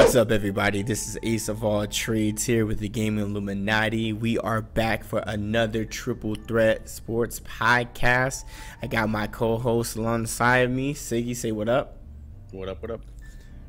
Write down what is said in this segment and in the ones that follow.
What's up, everybody? This is Ace of All Trades here with the Gaming Illuminati. We are back for another Triple Threat Sports podcast. I got my co-host alongside of me. Siggy, say what up. What up, what up?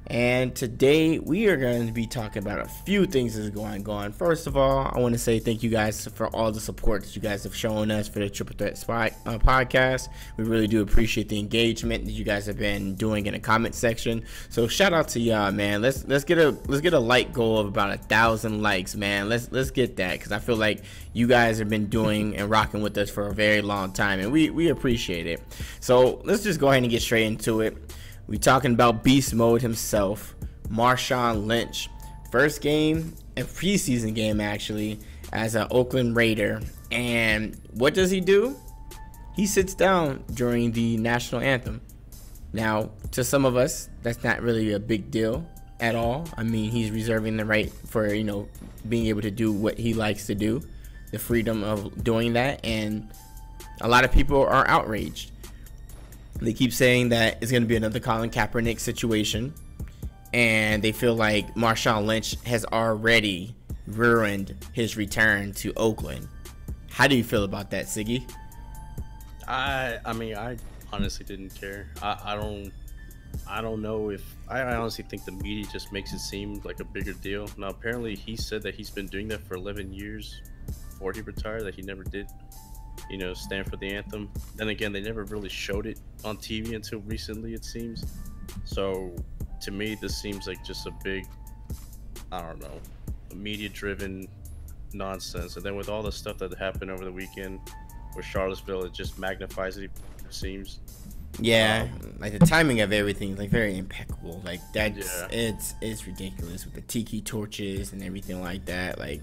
And today we are going to be talking about a few things that's going on. First of all, I want to say thank you guys for all the support that you guys have shown us for the Triple Threat podcast. We really do appreciate the engagement that you guys have been doing in the comment section. So shout out to y'all, man. Let's get a like goal of about 1,000 likes, man. Let's get that, because I feel like you guys have been doing and rocking with us for a very long time, and we appreciate it. So let's just go ahead and get straight into it. We talking about beast mode himself, Marshawn Lynch. First game, a preseason game actually, as an Oakland Raider. And what does he do? He sits down during the national anthem. Now, to some of us, that's not really a big deal at all. I mean, he's reserving the right for, being able to do what he likes to do, the freedom of doing that. And a lot of people are outraged. They keep saying that it's going to be another Colin Kaepernick situation, and they feel like Marshawn Lynch has already ruined his return to Oakland. How do you feel about that, Siggy? I honestly didn't care. I don't know if I honestly think the media just makes it seem like a bigger deal. Now, apparently, he said that he's been doing that for 11 years before he retired, that he never did stand for the anthem. Then again, they never really showed it on TV until recently, it seems. So to me, this seems like just a big, I don't know, media-driven nonsense. And then with all the stuff that happened over the weekend with Charlottesville, it just magnifies it seems. Yeah, like the timing of everything is like very impeccable. Like it's ridiculous with the tiki torches and everything like that. Like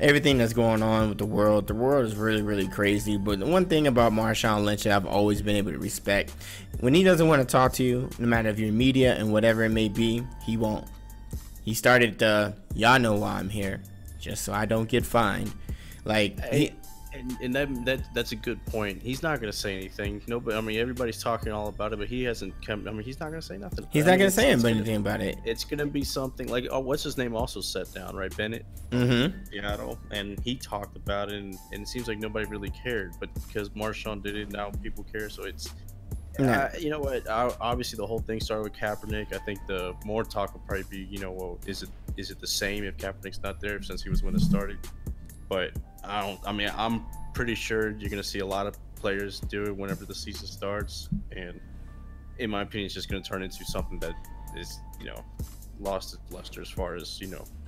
everything that's going on with the world is really, really crazy. But the one thing about Marshawn Lynch that I've always been able to respect, when he doesn't want to talk to you, no matter if you're media and whatever it may be, he won't. He started y'all know why I'm here, just so I don't get fined. Like And that's a good point. He's not gonna say anything. Nobody. I mean, everybody's talking all about it, but he hasn't come. I mean, he's not gonna say nothing. He's not gonna say anything about it. It's gonna be something like, what's his name also sat down, right? Bennett. Seattle, and he talked about it, and it seems like nobody really cared. But because Marshawn did it, now people care. So it's, you know what? Obviously, the whole thing started with Kaepernick. I think the more talk will probably be, well, is it the same if Kaepernick's not there, since he was when it started? But I'm pretty sure you're going to see a lot of players do it whenever the season starts. And in my opinion, it's just going to turn into something that is, lost its luster as far as,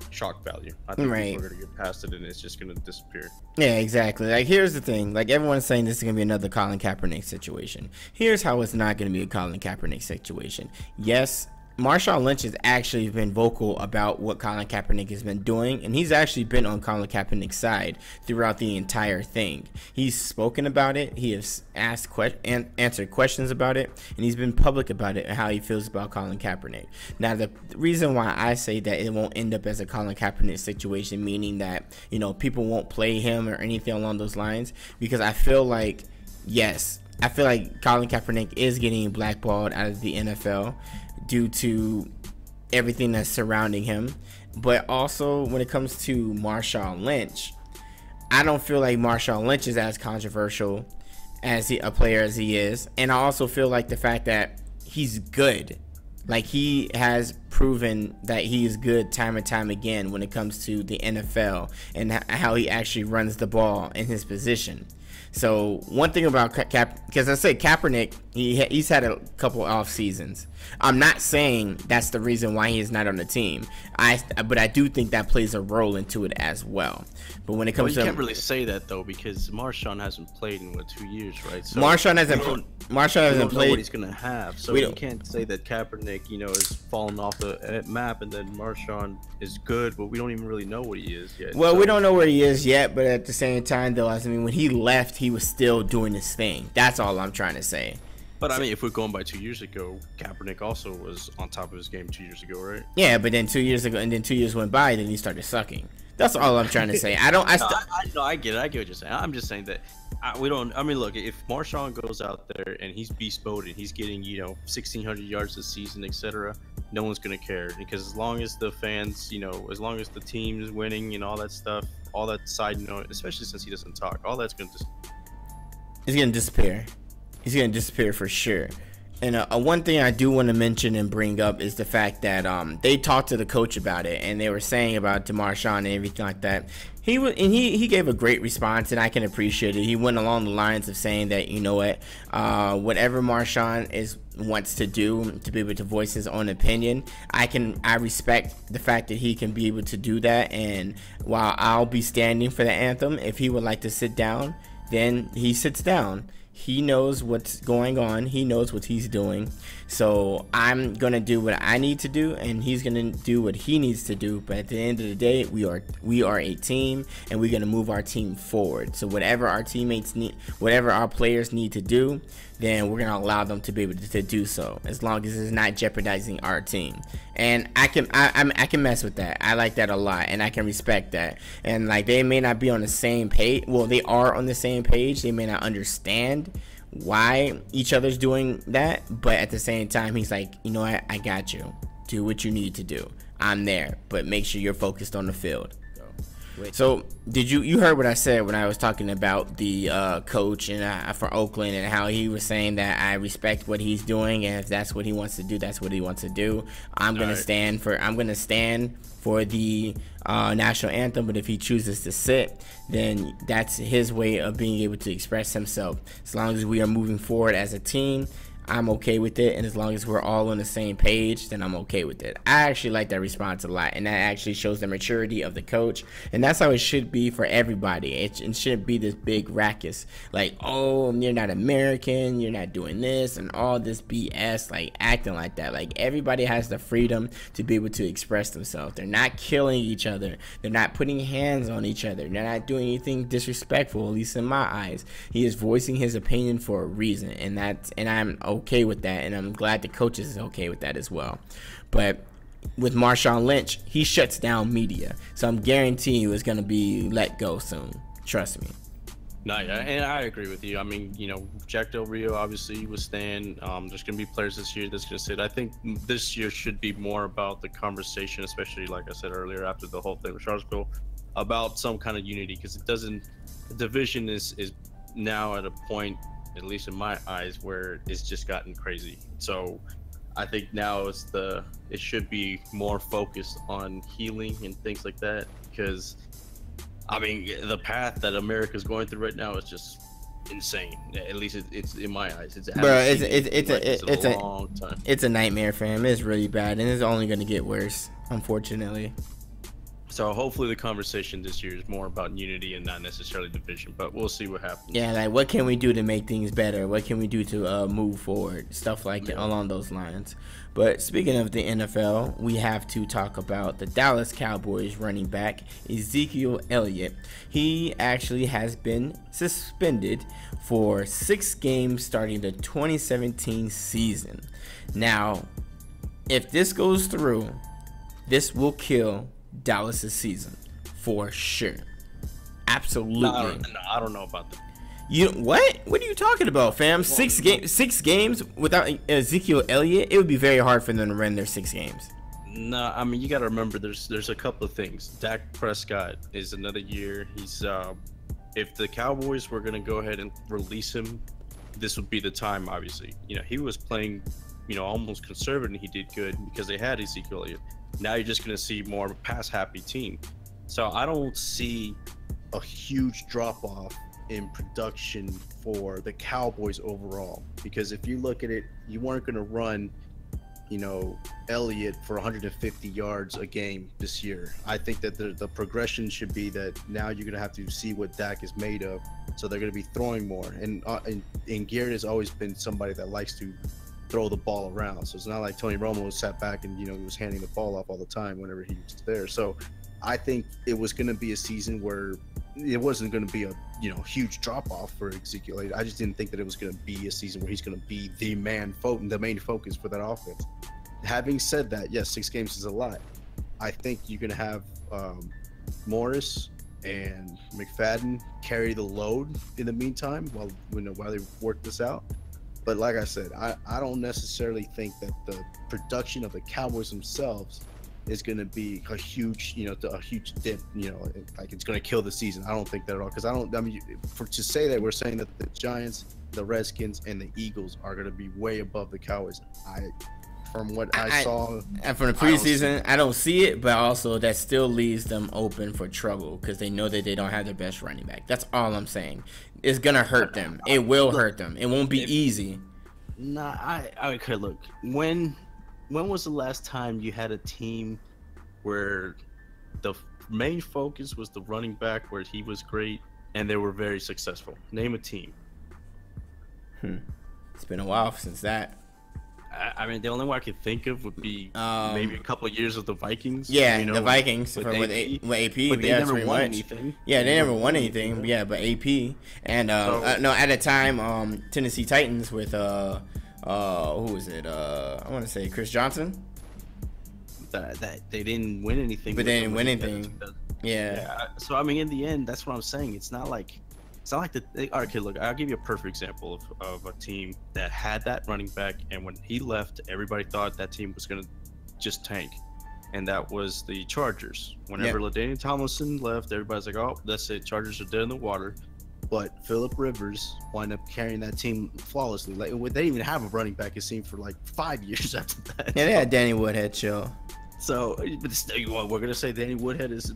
shock value. I think people are going to get past it and it's just going to disappear. Yeah, exactly. Like, here's the thing. Like, everyone's saying this is going to be another Colin Kaepernick situation. Here's how it's not going to be a Colin Kaepernick situation. Yes, Marshawn Lynch has actually been vocal about what Colin Kaepernick has been doing, and he's actually been on Colin Kaepernick's side throughout the entire thing. He's spoken about it, he has answered questions about it, and he's been public about it and how he feels about Colin Kaepernick. Now, the reason why I say that it won't end up as a Colin Kaepernick situation, meaning that, people won't play him or anything along those lines, because I feel like, yes, I feel like Colin Kaepernick is getting blackballed out of the NFL due to everything that's surrounding him. But also, when it comes to Marshawn Lynch, I don't feel like Marshawn Lynch is as controversial as a player as he is. And I also feel like the fact that he's good. Like, he has proven that he is good time and time again when it comes to the NFL and how he actually runs the ball in his position. So one thing about because I say Kaepernick, he's had a couple off seasons. I'm not saying that's the reason why he is not on the team. But I do think that plays a role into it as well. But when it comes to, you can't really say that though, because Marshawn hasn't played in 2 years, right? So Marshawn hasn't played. Know what he's gonna have, so you can't say that Kaepernick, is falling off the map, and then Marshawn is good, but we don't even really know what he is yet. Well, we don't know where he is yet, but at the same time, though, when he left, he was still doing his thing. That's all I'm trying to say. But I mean, if we're going by 2 years ago, Kaepernick also was on top of his game 2 years ago, right? Yeah, but then 2 years ago, and then 2 years went by, then he started sucking. That's all I'm trying to say. I get it. I get what you're saying. I'm just saying that we don't. I mean, look, if Marshawn goes out there and he's beast mode and he's getting 1,600 yards this season, etc., no one's gonna care, because as long as the fans, as long as the team's winning and all that stuff, all that side note, especially since he doesn't talk, all that's gonna just He's gonna disappear. He's gonna disappear for sure. And one thing I do want to mention and bring up is the fact that they talked to the coach about it, and they were saying about Marshawn and everything like that. He gave a great response, and I can appreciate it. He went along the lines of saying that, you know what, whatever Marshawn wants to do to be able to voice his own opinion, I respect the fact that he can be able to do that. And while I'll be standing for the anthem, if he would like to sit down, then he sits down. He knows what's going on. He knows what he's doing. So I'm going to do what I need to do, and he's going to do what he needs to do. But at the end of the day, we are a team, and we're going to move our team forward. So whatever our teammates need, whatever our players need to do, then we're going to allow them to be able to do so, as long as it's not jeopardizing our team. And I can mess with that. I like that a lot, and I can respect that. And like, they may not be on the same page. Well, they are on the same page. They may not understand why each other's doing that, but at the same time, he's like, you know what, I got you. Do what you need to do. I'm there, but make sure you're focused on the field. So did you heard what I said when I was talking about the coach and for Oakland, and how he was saying that I respect what he's doing, and if that's what he wants to do, that's what he wants to do. I'm gonna stand for the national anthem, but if he chooses to sit, then that's his way of being able to express himself. As long as we are moving forward as a team, I'm okay with it, and as long as we're all on the same page, then I'm okay with it. I actually like that response a lot, and that actually shows the maturity of the coach, and that's how it should be for everybody. It shouldn't be this big ruckus, like, oh, you're not American, you're not doing this, and all this BS, like, acting like that. Like, everybody has the freedom to be able to express themselves. They're not killing each other. They're not putting hands on each other. They're not doing anything disrespectful, at least in my eyes. He is voicing his opinion for a reason, and I'm okay with that, and I'm glad the coaches is okay with that as well. But with Marshawn Lynch, he shuts down media, so I'm guaranteeing you it's going to be let go soon. Trust me. No, yeah, and I agree with you. I mean, Jack Del Rio obviously was staying. There's going to be players this year that's going to sit. I think this year should be more about the conversation, especially like I said earlier, after the whole thing with Charlottesville, about some kind of unity, because the division is now at a point, at least in my eyes, where it's just gotten crazy. So I think now it should be more focused on healing and things like that, because I mean, the path that America's going through right now is just insane. At least it's in my eyes. It's a long time. It's a nightmare for him. It's really bad, and it's only going to get worse, unfortunately. So hopefully the conversation this year is more about unity and not necessarily division, but we'll see what happens. Yeah, like, what can we do to make things better? What can we do to move forward? Stuff like that, along those lines. But speaking of the NFL, we have to talk about the Dallas Cowboys running back, Ezekiel Elliott. He actually has been suspended for 6 games starting the 2017 season. Now, if this goes through, this will kill Dallas's season for sure. Absolutely. No, I don't know about that. What are you talking about, fam? Well, 6 games without Ezekiel Elliott, it would be very hard for them to run their 6 games. No, I mean, you got to remember there's a couple of things. Dak Prescott is another year. He's if the Cowboys were going to go ahead and release him, this would be the time, obviously. He was playing, almost conservative, and he did good because they had Ezekiel Elliott. Now you're just going to see more of a pass-happy team. So I don't see a huge drop-off in production for the Cowboys overall. Because if you look at it, you weren't going to run, Elliott for 150 yards a game this year. I think that the progression should be that now you're going to have to see what Dak is made of. So they're going to be throwing more. And Garrett has always been somebody that likes to throw the ball around. So it's not like Tony Romo sat back and he was handing the ball off all the time whenever he was there. So I think it was going to be a season where it wasn't going to be a huge drop off for Ezekiel Elliott. I just didn't think that it was going to be a season where he's going to be the main focus for that offense. Having said that, yes, 6 games is a lot. I think you're going to have Morris and McFadden carry the load in the meantime while they work this out. But like I said, I don't necessarily think that the production of the Cowboys themselves is going to be a huge, a huge dip, like it's going to kill the season. I don't think that at all. Because to say that we're saying that the Giants, the Redskins, and the Eagles are going to be way above the Cowboys, from what I saw. And from the preseason, I don't see it, but also that still leaves them open for trouble because they know that they don't have their best running back. That's all I'm saying. It's going to hurt them. It will hurt them. It won't be easy. Nah, okay, look. When was the last time you had a team where the main focus was the running back, where he was great, and they were very successful? Name a team. It's been a while since that. I mean, the only one I could think of would be maybe a couple of years of the Vikings. Yeah, the Vikings with AP. But they never won anything. Yeah, they never won anything. Yeah, but AP and no, at the time, Tennessee Titans with who was it? I want to say Chris Johnson. That they didn't win anything. But they didn't win anything. Yeah. So I mean, in the end, that's what I'm saying. It's not like okay, look, I'll give you a perfect example of a team that had that running back, and when he left, everybody thought that team was going to just tank, and that was the Chargers. Whenever LaDainian Tomlinson left, everybody's like, oh, that's it, Chargers are dead in the water. But Phillip Rivers wound up carrying that team flawlessly. Like, they didn't even have a running back, it seemed, for like 5 years after that. Yeah, they had Danny Woodhead, chill. So, but still, we're gonna say Danny Woodhead is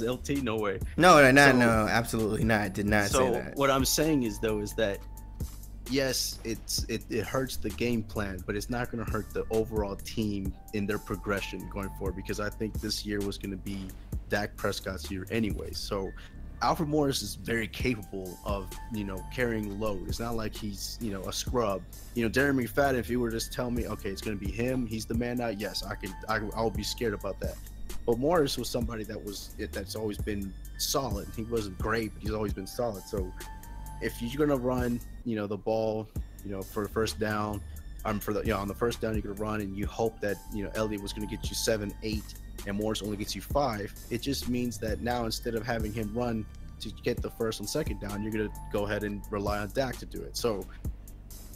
LT? No way. No, absolutely not. Did not say that. So what I'm saying is that yes, it hurts the game plan, but it's not gonna hurt the overall team in their progression going forward, because I think this year was gonna be Dak Prescott's year anyway. So Alfred Morris is very capable of, carrying load. It's not like he's, a scrub. Darren McFadden, if you were to just tell me, okay, it's going to be him, he's the man now, yes, I'll be scared about that. But Morris was somebody that's always been solid. He wasn't great, but he's always been solid. So if you're going to run, the ball, for the first down, on the first down, you're going to run and you hope that, Elliott was going to get you 7, 8, and Morris only gets you 5, it just means that now instead of having him run to get the first and second down, you're going to go ahead and rely on Dak to do it. So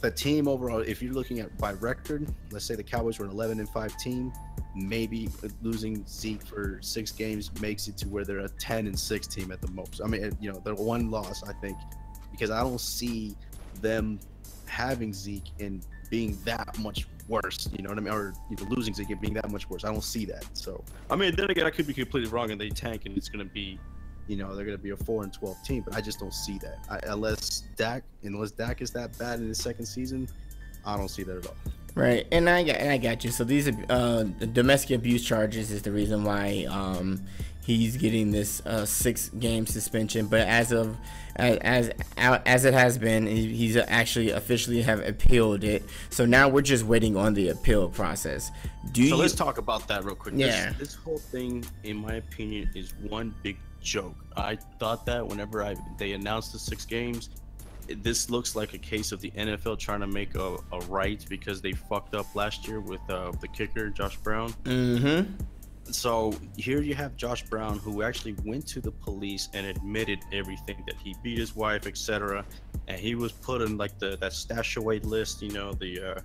the team overall, if you're looking at by record, let's say the Cowboys were an 11-5 team, maybe losing Zeke for 6 games makes it to where they're a 10-6 team at the most. I mean, they're one loss, I think, because I don't see them having Zeke and being that much worse, you know what I mean, or losing Zeke and being that much worse. I don't see that. So I mean, then again, I could be completely wrong and they tank and it's going to be, they're going to be a 4-12 team, but I just don't see that. Unless Dak is that bad in his second season, I don't see that at all. Right, and I got you. So these the domestic abuse charges is the reason why he's getting this 6-game suspension. But as it has been, he's actually officially have appealed it. So now we're just waiting on the appeal process. Let's talk about that real quick. Yeah. This whole thing, in my opinion, is one big joke. I thought that whenever they announced the 6 games, this looks like a case of the NFL trying to make a right because they fucked up last year with the kicker, Josh Brown. Mm-hmm. So here you have Josh Brown, who actually went to the police and admitted everything, that he beat his wife, etc. And he was put in like that stash away list, the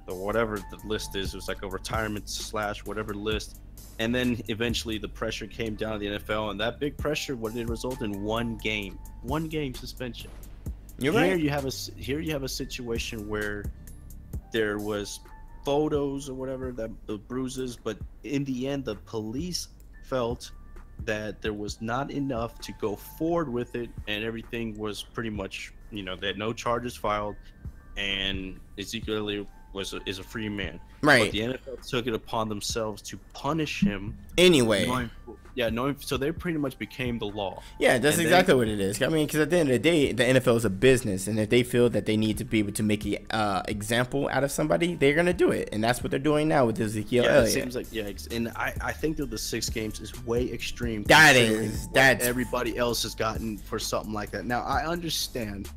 whatever the list is. It was like a retirement / whatever list. And then eventually the pressure came down to the NFL, and that big pressure, what did it result in? 1 game suspension. You're right. Here you have a situation where there was photos or whatever, that the bruises, but in the end the police felt that there was not enough to go forward with it, and everything was pretty much, they had no charges filed, and Ezekiel Elliott is a free man. Right. But the NFL took it upon themselves to punish him anyway. So they pretty much became the law. Yeah, that's exactly what it is. I mean, because at the end of the day, the NFL is a business, and if they feel that they need to be able to make an example out of somebody, they're gonna do it, and that's what they're doing now with Ezekiel Elliott. It seems like and I think that the 6 games is way extreme. That's everybody else has gotten for something like that. Now I understand.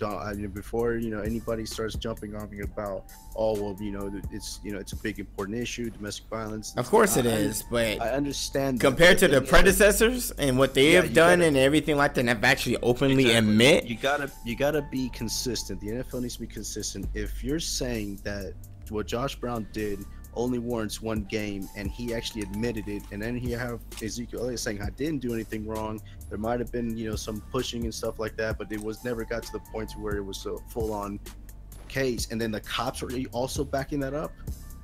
Before anybody starts jumping on me about, it's a big important issue, domestic violence. Of course it is, but I understand compared to the predecessors and what they have done and everything like that, and have actually openly admit. You gotta be consistent. The NFL needs to be consistent. If you're saying that what Josh Brown did only warrants one game, and he actually admitted it, and then you have Ezekiel Elliott saying I didn't do anything wrong. There might have been, you know, some pushing and stuff like that, but it was never got to the point to where it was a full-on case. And then the cops are also backing that up.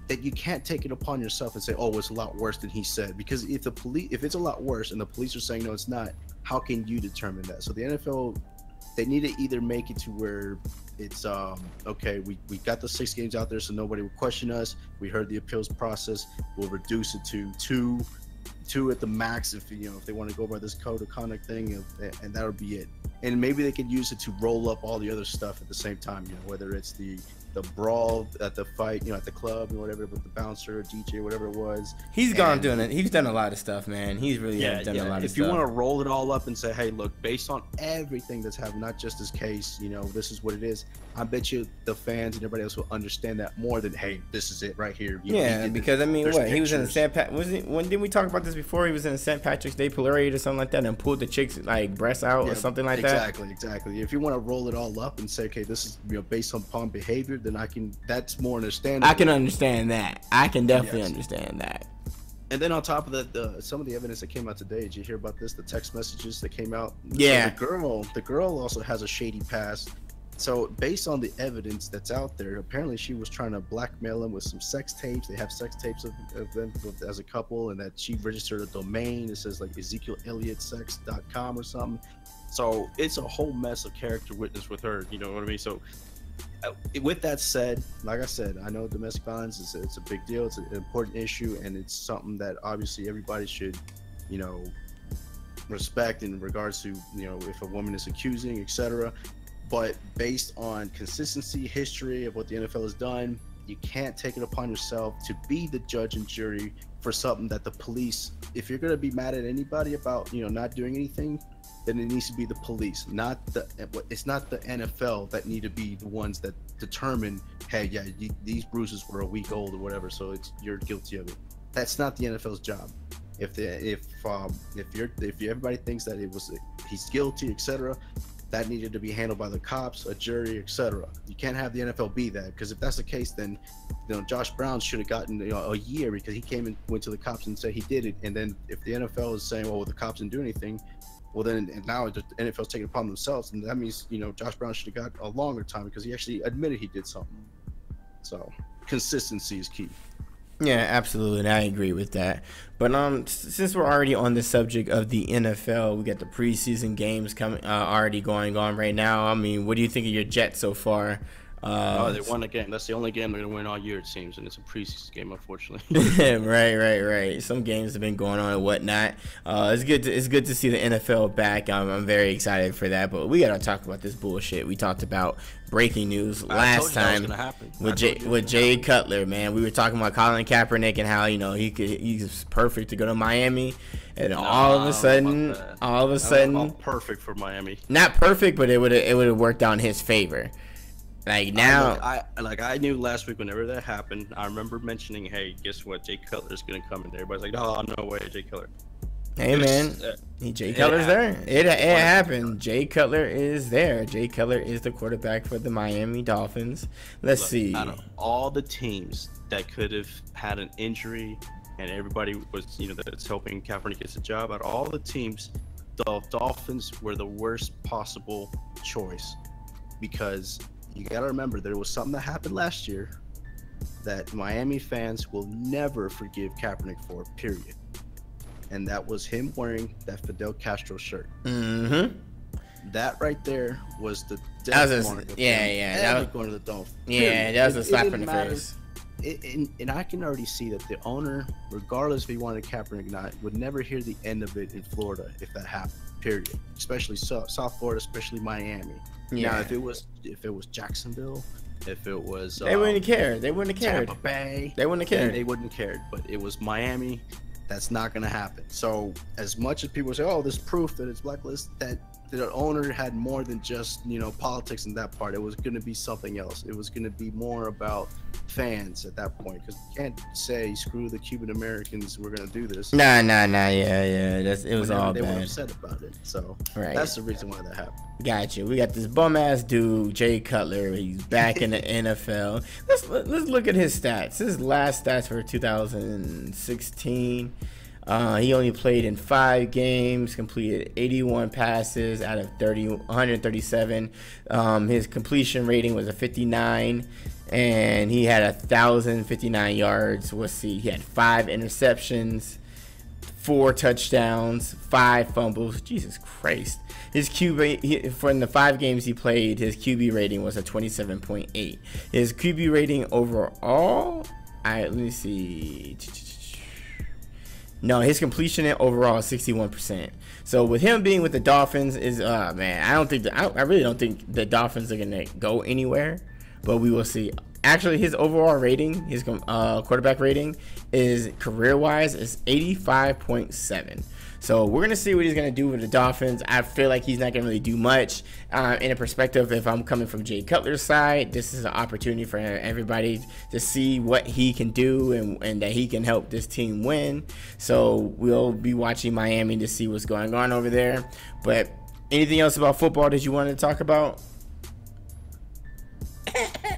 That you can't take it upon yourself and say, oh, it's a lot worse than he said, because if it's a lot worse and the police are saying no, it's not, how can you determine that? So the NFL, they need to either make it to where it's okay, we got the 6 games out there so nobody will question us. We heard the appeals process. We'll reduce it to two at the max if they want to go by this code of conduct thing, and that'll be it. And maybe they could use it to roll up all the other stuff at the same time, whether it's the brawl at the fight, at the club or whatever, with the bouncer, DJ, whatever it was. He's gone doing it. He's done a lot of stuff, man. He's really done a lot of stuff. If you want to roll it all up and say, hey, look, based on everything that's happened, not just this case, this is what it is, I bet you the fans and everybody else will understand that more than, hey, this is it right here. Because I mean, he was in the when didn't we talk about this before? He was in a St. Patrick's Day parade or something like that and pulled the chick's like breasts out or something like that. Exactly. If you want to roll it all up and say, okay, this is based upon behavior, then that's more understandable. I can understand that. I can definitely understand that. And then on top of that, some of the evidence that came out today, did you hear about this? The text messages that came out. Yeah. So the girl also has a shady past. So based on the evidence that's out there, apparently she was trying to blackmail him with some sex tapes. They have sex tapes of them as a couple, and that she registered a domain. It says like EzekielElliottSex.com or something. So it's a whole mess of character witness with her. You know what I mean? So with that said, like I said, I know domestic violence it's a big deal. It's an important issue, and it's something that obviously everybody should, respect in regards to, if a woman is accusing, etc. But based on consistency, history of what the NFL has done, you can't take it upon yourself to be the judge and jury for something that the police, if you're going to be mad at anybody about, not doing anything, then it needs to be the police, it's not the NFL that need to be the ones that determine, hey, yeah, these bruises were a week old or whatever, so you're guilty of it. That's not the NFL's job. If everybody thinks that he's guilty, etc., that needed to be handled by the cops, a jury, etc. You can't have the NFL be that, because if that's the case, then Josh Brown should have gotten a year, because he came and went to the cops and said he did it. And then if the NFL is saying, well, the cops didn't do anything, well, then now the NFL's taking it upon themselves, and that means Josh Brown should have got a longer time because he actually admitted he did something. So consistency is key. Yeah, absolutely, and I agree with that. But since we're already on the subject of the NFL, we got the preseason games coming, already going on right now. I mean, what do you think of your Jets so far? They won a game. That's the only game they're gonna win all year, it seems, and it's a preseason game, unfortunately. Right. Some games have been going on and whatnot. It's good to see the NFL back. I'm very excited for that. But we gotta talk about this bullshit. We talked about breaking news last time with Jay Cutler. Man, we were talking about Colin Kaepernick and how he's perfect to go to Miami, and all of a sudden, perfect for Miami. Not perfect, but it would have worked out in his favor. Like now, I knew last week whenever that happened, I remember mentioning, hey, guess what? Jay Cutler's gonna come in there. Everybody's like, oh, no way, Jay Cutler. Hey man, Jay Cutler's there. It happened. Jay Cutler is there. Jay Cutler is the quarterback for the Miami Dolphins. Let's see. Out of all the teams that could have had an injury, and everybody was, that's hoping Kaepernick gets a job, out of all the teams, the Dolphins were the worst possible choice, because you got to remember, there was something that happened last year that Miami fans will never forgive Kaepernick for, period. And that was him wearing that Fidel Castro shirt. Mm-hmm. That right there was the death mark of that was going to the Dolphins. Yeah, that was a slap in the face. And I can already see that the owner, regardless if he wanted Kaepernick or not, would never hear the end of it in Florida if that happened, period. Especially South Florida, especially Miami. Yeah. Now, if it was Jacksonville, if it was they wouldn't care. They wouldn't have cared. Tampa Bay, they wouldn't have cared. They wouldn't have cared. But it was Miami. That's not going to happen. So as much as people say, "Oh, there's proof that it's blacklist," the owner had more than just, you know, politics in that part. It was going to be something else. It was going to be more about fans at that point, because you can't say screw the Cuban Americans, we're going to do this. Nah. Yeah. It was all they bad. were upset about it. So right. That's the reason why that happened. Gotcha. We got this bum ass dude, Jay Cutler. He's back in the NFL. Let's look at his stats. His last stats for 2016. He only played in 5 games, completed 81 passes out of 137. His completion rating was a 59, and he had 1,059 yards. Let's see, he had 5 interceptions, 4 touchdowns, 5 fumbles. Jesus Christ. His QB, for the 5 games he played, his QB rating was a 27.8. His QB rating overall, let me see. No, his completion overall is 61%. So with him being with the Dolphins is man, I really don't think the Dolphins are gonna go anywhere, but we will see. Actually, his overall rating, his quarterback rating, is career-wise is 85.7. So we're gonna see what he's gonna do with the Dolphins. I feel like he's not gonna really do much. In a perspective, if I'm coming from Jay Cutler's side, this is an opportunity for everybody to see what he can do and that he can help this team win. So we'll be watching Miami to see what's going on over there. But anything else about football that you wanted to talk about?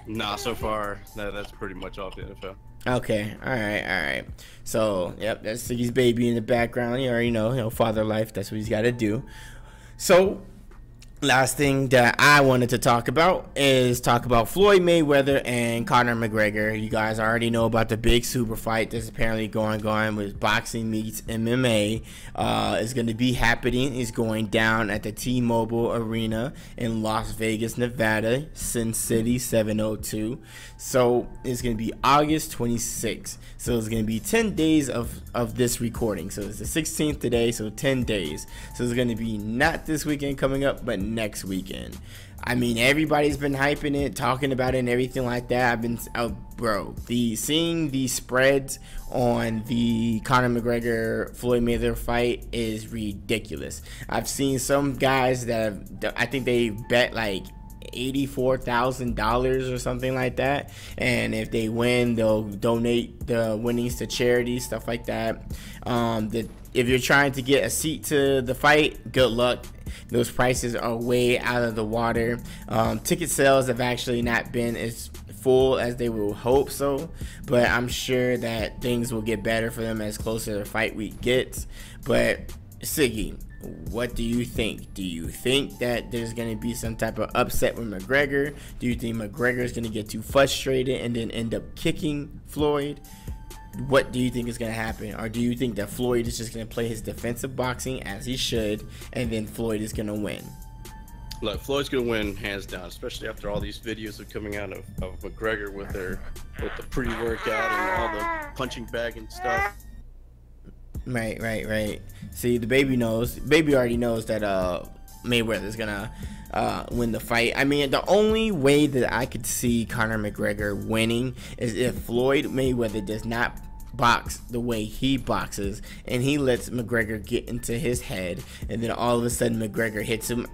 Nah, so far that's pretty much off the NFL. Okay, all right. So, yep, that's Siggy's baby in the background. You already know, father life. That's what he's got to do. So, last thing that I wanted to talk about is Floyd Mayweather and Conor McGregor. You guys already know about the big super fight that's apparently going with boxing meets MMA. It's going to be happening. It's going down at the T-Mobile Arena in Las Vegas, Nevada, Sin City 702. So it's going to be August 26th. So it's going to be 10 days of this recording. So it's the 16th today, so 10 days. So it's going to be not this weekend coming up, but next weekend. I mean, everybody's been hyping it, talking about it, and everything like that. I've been, seeing the spreads on the Conor McGregor Floyd Mayweather fight is ridiculous. I've seen some guys I think they bet like $84,000 or something like that, and if they win, they'll donate the winnings to charity, stuff like that. If you're trying to get a seat to the fight, good luck. Those prices are way out of the water. Ticket sales have actually not been as full as they will hope so, but I'm sure that things will get better for them as closer to the fight week gets. But Siggy, what do you think? Do you think that there's going to be some type of upset with McGregor? Do you think McGregor is going to get too frustrated and then end up kicking Floyd? What do you think is going to happen? Or do you think that Floyd is just going to play his defensive boxing as he should, and then Floyd is going to win? Look, Floyd's going to win hands down, especially after all these videos are coming out of McGregor with the pre-workout and all the punching bag and stuff. Right. See, the baby already knows that Mayweather's gonna win the fight. I mean, the only way that I could see Conor McGregor winning is if Floyd Mayweather does not box the way he boxes and he lets McGregor get into his head, and then all of a sudden McGregor hits him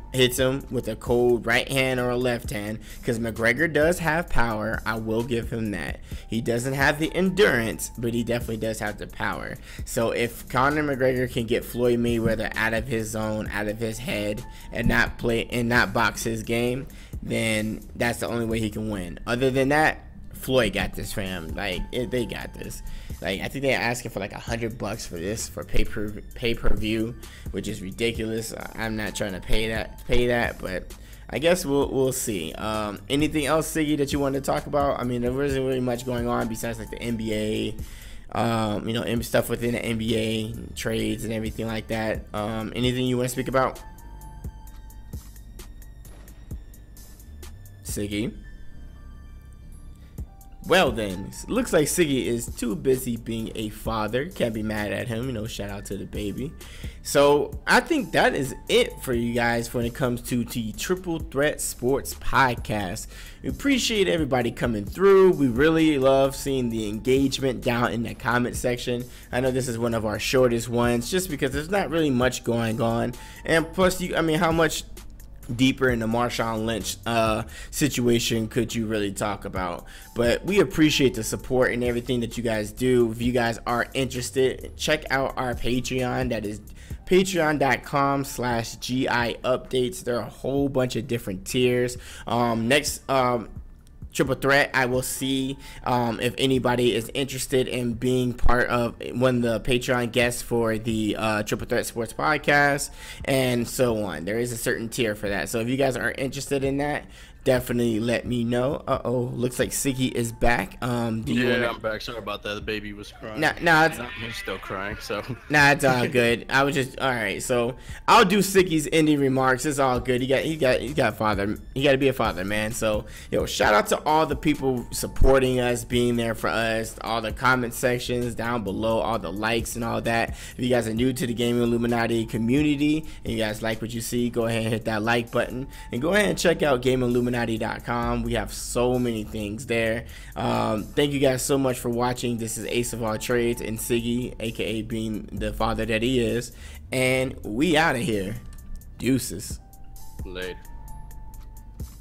with a cold right hand or a left hand, because McGregor does have power. I will give him that. He doesn't have the endurance, but he definitely does have the power. So if Conor McGregor can get Floyd Mayweather out of his zone, out of his head, and not box his game, then that's the only way he can win. Other than that, Floyd got this, fam. They got this. I think they're asking for like $100 for this for pay-per-view, which is ridiculous. I'm not trying to pay that, but I guess we'll see. Anything else, Siggy, that you wanted to talk about? I mean, there wasn't really much going on besides like the NBA, stuff within the NBA, trades and everything like that. Anything you want to speak about, Siggy? Well then, looks like Siggy is too busy being a father. Can't be mad at him, you know, shout out to the baby. So I think that is it for you guys when it comes to the Triple Threat Sports Podcast. We appreciate everybody coming through. We really love seeing the engagement down in the comment section. I know this is one of our shortest ones just because there's not really much going on. And plus, how much deeper in the Marshawn Lynch situation could you really talk about? But we appreciate the support and everything that you guys do. If you guys are interested, check out our Patreon. That is patreon.com/GI updates. There are a whole bunch of different tiers. Next Triple Threat, I will see if anybody is interested in being part of one of the Patreon guests for the Triple Threat Sports Podcast, and so on. There is a certain tier for that. So if you guys are interested in that, definitely let me know. Looks like Siggy is back. I'm back. Sorry about that. The baby was crying. He's still crying. So it's all good. I was just all right. So I'll do Siggy's ending remarks. It's all good. He got father. He got to be a father, man. So shout out to all the people supporting us, being there for us, all the comment sections down below, all the likes and all that. If you guys are new to the Gaming Illuminati community and you guys like what you see, go ahead and hit that like button and go ahead and check out GameIlluminati.com. We have so many things there. Thank you guys so much for watching. This is Ace of All Trades and Siggy, aka being the father that he is, and we out of here. Deuces. Later.